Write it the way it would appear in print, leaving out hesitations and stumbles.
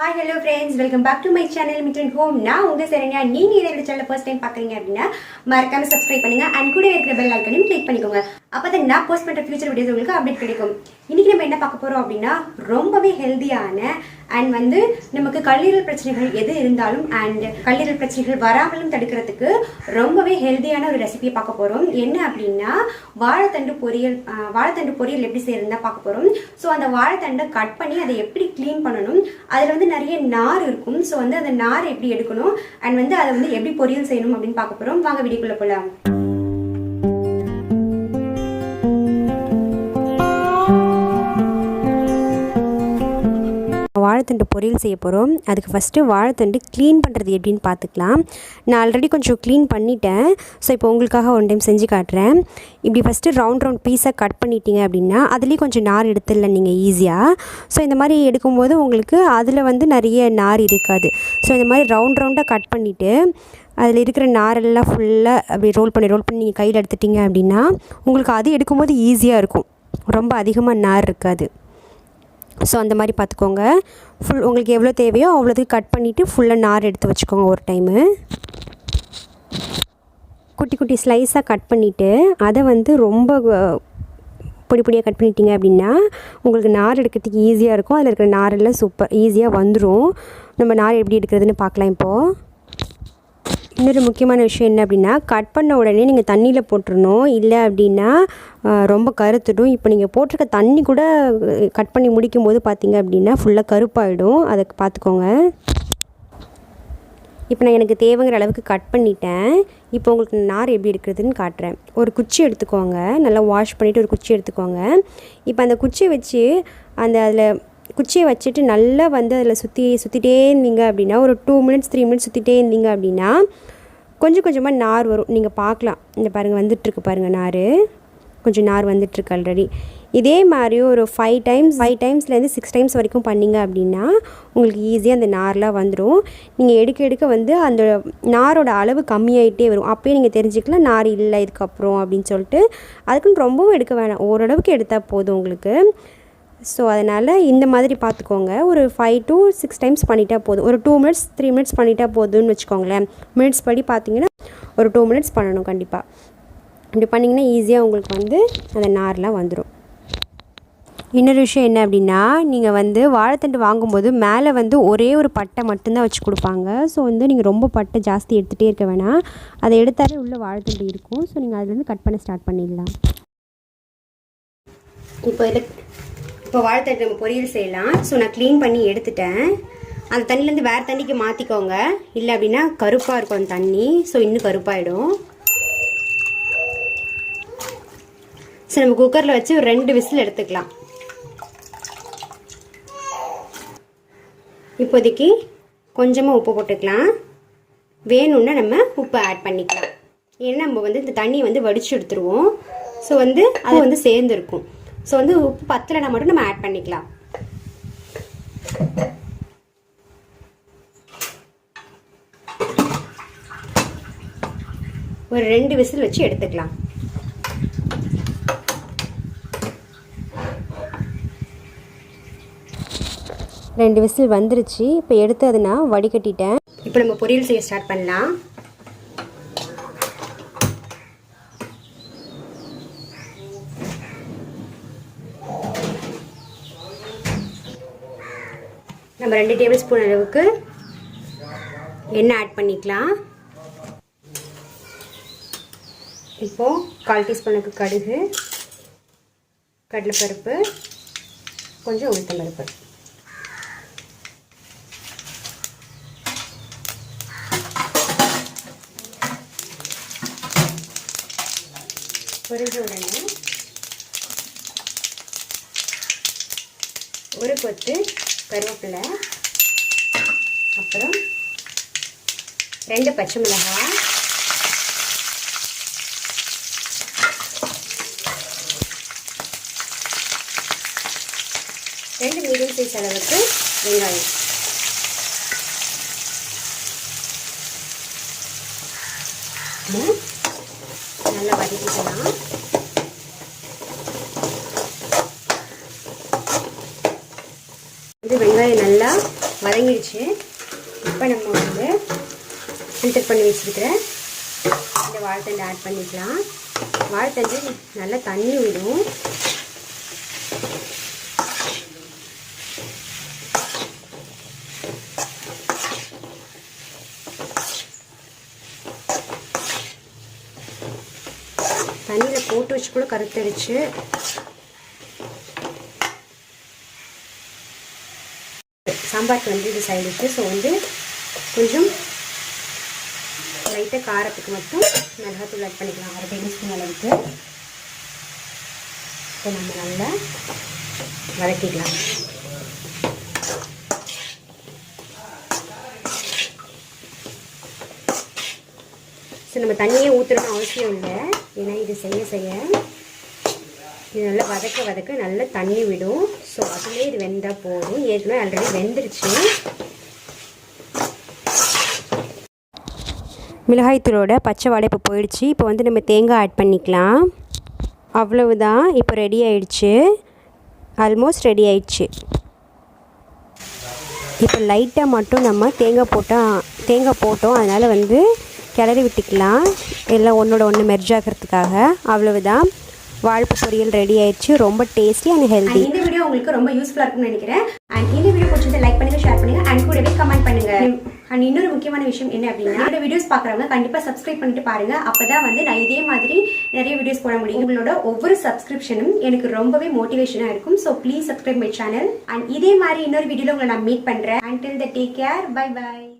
Hi, hello friends, welcome back to my channel mithran home. நான் உங்க சரண்யா. நீங்க இந்த சேனலை first time பார்க்கறீங்க அப்படினா மறக்காம subscribe பண்ணுங்க and கூட இருக்கிற bell icon-ஐயும் click பண்ணிக்கோங்க. அப்பதான் நான் போஸ்ட் பண்ற future videos உங்களுக்கு அப்டேட் கிடைக்கும். இன்னைக்கு நம்ம என்ன பார்க்க போறோம் அப்படினா ரொம்பவே ஹெல்தியான and வந்து நமக்கு கல்லீரல் பிரச்சனைகள் எது இருந்தாலும் and கல்லீரல் பிரச்சனைகள் வராமலும் தடுக்கிறதுக்கு ரொம்பவே ஹெல்தியான ஒரு ரெசிபி பார்க்க போறோம். என்ன அப்படினா வாழைத்தண்டு பொரியல் எப்படி செய்யறதுன்னு பார்க்க போறோம். சோ அந்த வாழைத்தண்டை கட் பண்ணி அதை எப்படி க்ளீன் பண்ணனும், அதுல வந்து நிறைய நார் இருக்கும். சோ வந்து அந்த நார் எப்படி எடுக்கணும் and வந்து அதை வந்து எப்படி பொரியல் செய்யணும் அப்படின்னு பார்க்க போறோம். வாங்க வீடியோக்குள்ள போலாம். வாழைத்தண்டு பொரியல் செய்ய போகிறோம். அதுக்கு ஃபஸ்ட்டு வாழைத்தண்டு க்ளீன் பண்ணுறது எப்படின்னு பார்த்துக்கலாம். நான் ஆல்ரெடி கொஞ்சம் க்ளீன் பண்ணிட்டேன். ஸோ இப்போ உங்களுக்காக ஒன் டைம் செஞ்சு காட்டுறேன். இப்படி ஃபஸ்ட்டு ரவுண்ட் பீஸாக கட் பண்ணிட்டீங்க அப்படின்னா அதுலேயும் கொஞ்சம் நார் எடுத்துடல நீங்கள் ஈஸியாக. ஸோ இந்த மாதிரி எடுக்கும்போது உங்களுக்கு அதில் வந்து நிறைய நார் இருக்காது. ஸோ இந்த மாதிரி ரவுண்டாக கட் பண்ணிவிட்டு அதில் இருக்கிற நாரெல்லாம் ஃபுல்லாக அப்படி ரோல் பண்ணி நீங்கள் கையில் எடுத்துட்டிங்க அப்படின்னா உங்களுக்கு அது எடுக்கும்போது ஈஸியாக இருக்கும். ரொம்ப அதிகமாக நார் இருக்காது. ஸோ அந்த மாதிரி பார்த்துக்கோங்க. ஃபுல் உங்களுக்கு எவ்வளோ தேவையோ அவ்வளோதுக்கு கட் பண்ணிவிட்டு ஃபுல்லாக நார் எடுத்து வச்சுக்கோங்க. ஒரு டைமு குட்டி ஸ்லைஸாக கட் பண்ணிவிட்டு அதை வந்து ரொம்ப பொடியாக கட் பண்ணிட்டீங்க அப்படின்னா உங்களுக்கு நார் எடுக்கிறதுக்கு ஈஸியாக இருக்கும். அதில் இருக்கிற நாரெல்லாம் சூப்பர் ஈஸியாக வந்துடும். நம்ம நார் எப்படி எடுக்கிறதுன்னு பார்க்கலாம். இப்போது இன்னொரு முக்கியமான விஷயம் என்ன அப்படின்னா, கட் பண்ண உடனே நீங்கள் தண்ணியில் போட்டுருணும். இல்லை அப்படின்னா ரொம்ப கருத்துடும். இப்போ நீங்கள் போட்டிருக்க தண்ணி கூட கட் பண்ணி முடிக்கும் போது பார்த்தீங்க அப்படின்னா ஃபுல்லாக கருப்பாயிடும். அதை பார்த்துக்கோங்க. இப்போ நான் எனக்கு தேவைங்கிற அளவுக்கு கட் பண்ணிட்டேன். இப்போ உங்களுக்கு நார் எப்படி எடுக்கிறதுன்னு காட்டுறேன். ஒரு குச்சி எடுத்துக்கோங்க. நல்லா வாஷ் பண்ணிவிட்டு ஒரு குச்சி எடுத்துக்கோங்க. இப்போ அந்த குச்சியை வச்சு அதில் குச்சியை வச்சுட்டு நல்லா வந்து அதில் சுற்றிட்டே இருந்தீங்க அப்படின்னா ஒரு 2 மினிட்ஸ் 3 மினிட்ஸ் சுற்றிட்டே இருந்தீங்க அப்படின்னா கொஞ்சமாக நார் வரும். நீங்கள் பார்க்கலாம். இந்த பாருங்கள் வந்துட்டுருக்கு பாருங்கள், கொஞ்சம் நார் வந்துட்டுருக்கு ஆல்ரெடி. இதே மாதிரி ஒரு 5 டைம்ஸ்லேருந்து 6 டைம்ஸ் வரைக்கும் பண்ணிங்க அப்படின்னா உங்களுக்கு ஈஸியாக அந்த நார்லாம் வந்துடும். நீங்கள் எடுக்க வந்து அந்த நாரோட அளவு கம்மியாகிட்டே வரும். அப்போயே நீங்கள் தெரிஞ்சுக்கலாம் நார் இல்லை இதுக்கப்புறம் அப்படின்னு சொல்லிட்டு. அதுக்குன்னு ரொம்பவும் எடுக்க வேணாம், ஓரளவுக்கு எடுத்தால் போதும் உங்களுக்கு. ஸோ அதனால் இந்த மாதிரி பார்த்துக்கோங்க. ஒரு 5 to 6 டைம்ஸ் பண்ணிட்டா போதும். ஒரு 2 மினிட்ஸ் 3 மினிட்ஸ் பண்ணிட்டா போதும்னு வச்சுக்கோங்களேன். மினிட்ஸ் படி பார்த்தீங்கன்னா ஒரு 2 மினிட்ஸ் பண்ணணும் கண்டிப்பாக. இப்படி பண்ணிங்கன்னா ஈஸியாக உங்களுக்கு வந்து அந்த நார்லாம் வந்துடும். இன்னொரு விஷயம் என்ன அப்படின்னா, நீங்கள் வந்து வாழைத்தண்டு வாங்கும்போது மேலே வந்து ஒரே ஒரு பட்டை மட்டும்தான் வச்சு கொடுப்பாங்க. ஸோ வந்து நீங்கள் ரொம்ப பட்டை ஜாஸ்தி எடுத்துகிட்டே இருக்க வேணாம். அதை எடுத்தாலே உள்ள வாழைத்தண்டு இருக்கும். ஸோ நீங்கள் அதுலேருந்து கட் பண்ண ஸ்டார்ட் பண்ணிடலாம். இப்போ வாழைத்தண்டு நம்ம பொரியல் செய்யலாம். ஸோ நான் க்ளீன் பண்ணி எடுத்துட்டேன். அந்த தண்ணிலேருந்து வேறு தண்ணிக்கு மாற்றிக்கோங்க. இல்லை அப்படின்னா கருப்பாக இருக்கும் அந்த தண்ணி. ஸோ இன்னும் கருப்பாயிடும். ஸோ நம்ம குக்கரில் வச்சு ஒரு 2 விசில் எடுத்துக்கலாம். இப்போதைக்கு கொஞ்சமாக உப்பு போட்டுக்கலாம். வேணும்னா நம்ம உப்பு ஆட் பண்ணிக்கலாம். ஏன்னா நம்ம வந்து இந்த தண்ணியை வந்து வடித்து எடுத்துருவோம். ஸோ வந்து அது வந்து சேர்ந்துருக்கும். ஸோ வந்து உப்பு பத்தலைனா மட்டும் நம்ம ஆட் பண்ணிக்கலாம். ஒரு 2 விசில் வச்சு எடுத்துக்கலாம். ரெண்டு விசில் வந்துருச்சு. இப்போ எடுத்து அதை நான் வடிகட்டிட்டேன். இப்போ நம்ம பொரியல் செய்ய ஸ்டார்ட் பண்ணலாம். நம்ம 2 டேபிள் ஸ்பூன் அளவுக்கு எண்ணெய் ஆட் பண்ணிக்கலாம். இப்போது 1/4 டீஸ்பூனுக்கு கடுகு, கடலைப்பருப்பு, கொஞ்சம் உளுத்தம்பருப்பு, பொரிஞ்ச உடனே ஒரு கொத்து கருவேப்பிலை, அப்புறம் 2 பச்சை மிளகாய், ரெண்டு மீடியம் சைஸ் அளவுக்கு வெங்காயம், நல்லா வதக்கிக்கலாம். இது வெங்காயம் நல்லா வதங்கிடுச்சு. இப்போ நம்ம வந்து ஃபில்டர் பண்ணி வச்சுருக்கிற இந்த வாழைத்தண்டு ஆட் பண்ணிக்கலாம். வாழைத்தண்டு நல்லா தண்ணி விடும். தண்ணியில் போட்டு வச்சு கூட கருத்தடிச்சு சாம்பாருக்கு வந்து இது சைடிச்சு. ஸோ வந்து கொஞ்சம் லைட்டாக காரத்துக்கு மட்டும் மிளகாத்தூள் ஆட் பண்ணிக்கலாம், 1/2 டேபிள் ஸ்பூன் அளவுக்கு. இப்போ நம்ம நல்லா வதக்கிக்கலாம். ஸோ நம்ம தண்ணியே ஊற்றணும்னு அவசியம் இல்லை, ஏன்னா இது செய்ய இது நல்லா வதக்க நல்லா தண்ணி விடும். ஸோ அதுலேயே இது வெந்தால் போதும். ஏற்கனவே ஆல்ரெடி வெந்துருச்சு. மிளகாய்த்தூளோட பச்சை வாடை இப்போ போயிடுச்சு. இப்போ வந்து நம்ம தேங்காய் ஆட் பண்ணிக்கலாம். அவ்வளவுதான், இப்போ ரெடி ஆயிடுச்சு. ஆல்மோஸ்ட் ரெடி ஆயிடுச்சு. இப்போ லைட்டாக மட்டும் நம்ம தேங்காய் போட்டோம், அதனால் வந்து கிளறி விட்டுக்கலாம், எல்லாம் ஒன்றோட ஒன்று மெர்ஜ் ஆகிறதுக்காக. அவ்வளவுதான், வாழைப்பு பொரியல் ரெடி ஆயிடுச்சு. ரொம்ப டேஸ்டி அண்ட் ஹெல்தி. இந்த வீடியோ உங்களுக்கு ரொம்ப யூஸ்ஃபுல்லாக இருக்கும்னு நினைக்கிறேன். அண்ட் இந்த வீடியோ பிடிச்சதை லைக் பண்ணுங்கள், ஷேர் பண்ணுங்கள், அண்ட் கூடவே கமெண்ட் பண்ணுங்கள். அண்ட் இன்னொரு முக்கியமான விஷயம் என்ன அப்படின்னா, என்னோட வீடியோஸ் பார்க்குறவங்க கண்டிப்பாக சப்ஸ்கிரைப் பண்ணிட்டு பாருங்க. அப்பதான் வந்து நான் இதே மாதிரி நிறைய வீடியோஸ் போட முடியும். உங்களோட ஒவ்வொரு சப்ஸ்கிரிப்ஷனும் எனக்கு ரொம்பவே மோட்டிவேஷனாக இருக்கும். So please subscribe my channel. And இதே மாதிரி இன்னொரு வீடியோவில் உங்களை நான் மீட் பண்ணுறேன். Until the take care, bye by.